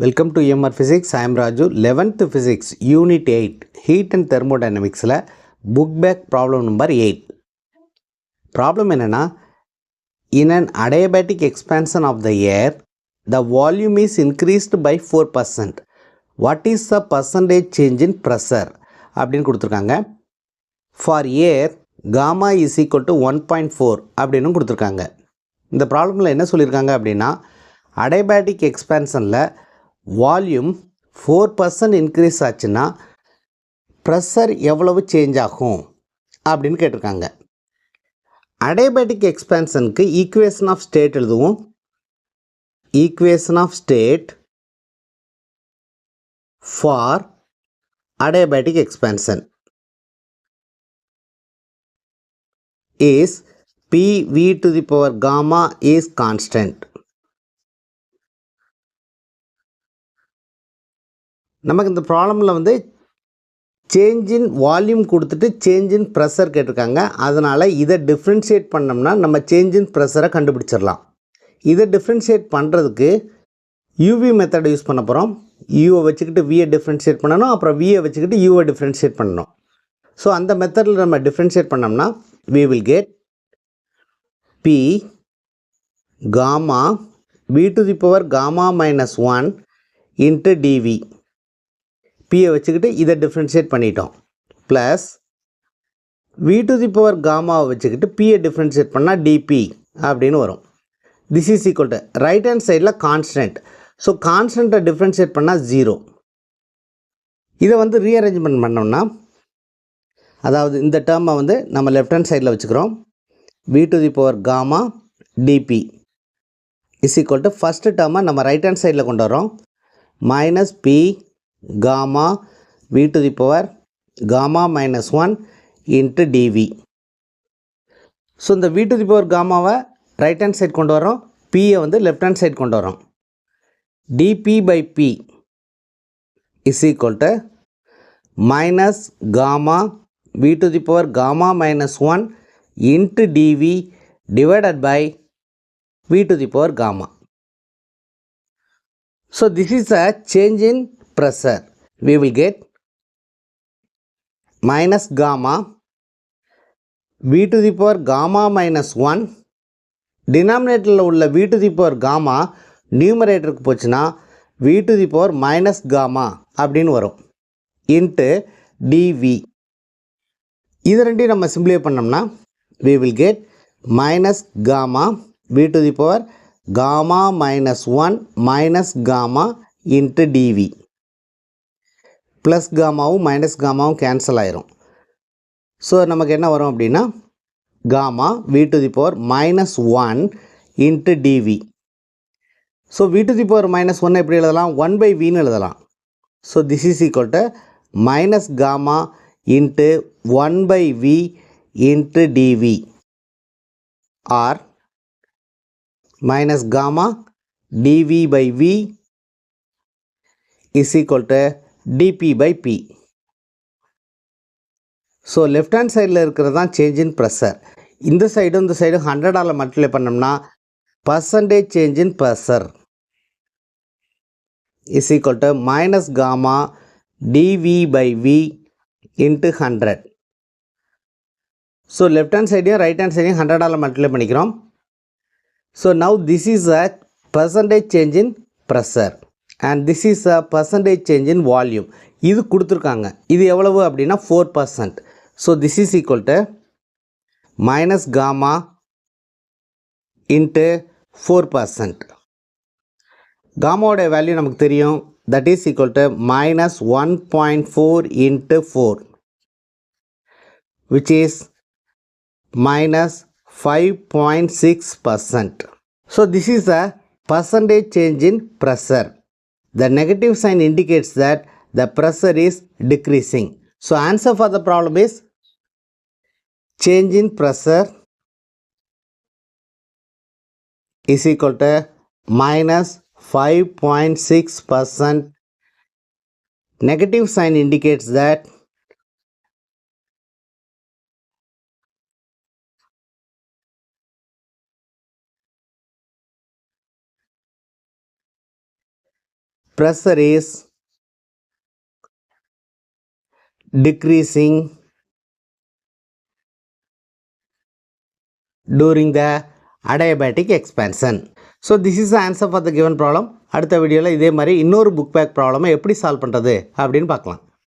Welcome to EMR Physics. I am Raju. 11th Physics Unit 8 Heat and Thermodynamics book back problem number 8. Problem என்னன்னா, in an adiabatic expansion of the air, the volume is increased by 4%. What is the percentage change in pressure? அப்படின்னு கொடுத்துருக்காங்க. For air, gamma is equal to 1.4 அப்படின்னு கொடுத்துருக்காங்க. இந்த ப்ராப்ளமில் என்ன சொல்லியிருக்காங்க அப்படின்னா, adiabatic expansionல வால்யூம் 4% இன்க்ரீஸ் ஆச்சுன்னா ப்ரெஷர் எவ்வளவு சேஞ்ச் ஆகும் அப்படின்னு கேட்டிருக்காங்க. அடியபேட்டிக் எக்ஸ்பான்ஷனுக்கு ஈக்குவேஷன் ஆஃப் ஸ்டேட் எழுதுவோம். Equation of state for adiabatic expansion is PV to the power gamma is constant. நமக்கு இந்த ப்ராப்ளமில் சேஞ்ச் இன் வால்யூம் கொடுத்துட்டு சேஞ்ச் இன் ப்ரெஷர் கேட்டிருக்காங்க. அதனால் இதை டிஃப்ரென்ஷியேட் பண்ணோம்னா நம்ம சேஞ்ச் இன் ப்ரெஷரை கண்டுபிடிச்சிடலாம். இதை டிஃப்ரென்ஷியேட் பண்ணுறதுக்கு யூவி மெத்தடை யூஸ் பண்ண போகிறோம். யூவை வச்சுக்கிட்டு வியை டிஃப்ரென்ஷியேட் பண்ணணும், அப்புறம் வியை வச்சுக்கிட்டு யூவை டிஃப்ரென்ஷியேட் பண்ணணும். ஸோ அந்த மெத்தடில் நம்ம டிஃப்ரென்ஷியேட் பண்ணோம்னா we will get P gamma V to the power gamma minus 1 into dV. Pயை வச்சுக்கிட்டு இதை டிஃப்ரென்ஷியேட் பண்ணிட்டோம். Plus V to the power gammaவை வச்சுக்கிட்டு Pயை டிஃப்ரென்ஷியேட் பண்ணால் dP அப்படின்னு வரும். This is equal to right hand சைடில் கான்ஸ்டன்ட். ஸோ கான்ஸ்டன்ட்டை டிஃப்ரென்ஷியேட் பண்ணால் 0. இதை ரீஅரேஞ்ச்மெண்ட் பண்ணோம்னா, அதாவது இந்த டேர்மை நம்ம லெஃப்ட் ஹேண்ட் சைடில் வச்சுக்கிறோம். V to the power gamma dP is equal to first டேர்மை நம்ம ரைட் ஹேண்ட் சைடில் கொண்டு வரோம். Minus P gamma V to the power gamma minus 1 into dV. So இந்த V to the power gammaவை ரைட் ஹேண்ட் சைட் கொண்டு வரோம், Pயை left hand side கொண்டு வரோம். dP by P is equal to minus gamma V to the power gamma minus 1 into dV divided by V to the power gamma. So this is a change in pressure. We will get minus gamma V to the power gamma minus 1 denominatorல உள்ள V to the power gamma numeratorக்கு போச்சுன்னா V to the power minus gamma அப்படின்னு வரும் into dV. இது ரெண்டையும் நம்ம simplify பண்ணோம்னா we will get minus gamma V to the power gamma minus 1 minus gamma into dV. Plus காமாவும் minus காமாவும் cancel ஆயிரும். ஸோ நமக்கு என்ன வரும் அப்படின்னா gamma V to the power minus 1 into dV. So V to the power minus 1 எப்படி எழுதலாம்? 1 by Vன்னு எழுதலாம். So this is equal to minus gamma into 1 by V into dV or minus gamma dV by V is equal to dP by P. So left hand சைடில் இருக்கிறது தான் change in pressure. இந்த சைடும் 100ஆல் multiply பண்ணோம்னா percentage change in pressure is equal to minus gamma dV by V into 100. So left hand சைடையும் right hand சைடையும் 100ஆல் மல்டிப்ளை பண்ணிக்கிறோம். So now this is a percentage change in pressure and this is a percentage change in volume. இது கொடுத்துருக்காங்க. இது எவ்வளவு அப்படின்னா 4%. So this is equal to minus gamma into 4%. காமாவோட வேல்யூ நமக்கு தெரியும். That is equal to minus 1.4 into 4 which is minus 5.6%. So this is a percentage change in pressure. The negative sign indicates that the pressure is decreasing. So answer for the problem is change in pressure is equal to minus 5.6%. Negative sign indicates that pressure is decreasing during the adiabatic expansion. So this is the answer for the given problem. அடுத்த வீடியோவில் இதே மாதிரி இன்னொரு book back ப்ராப்ளமை எப்படி solve பண்ணுறது அப்படின்னு பார்க்கலாம்.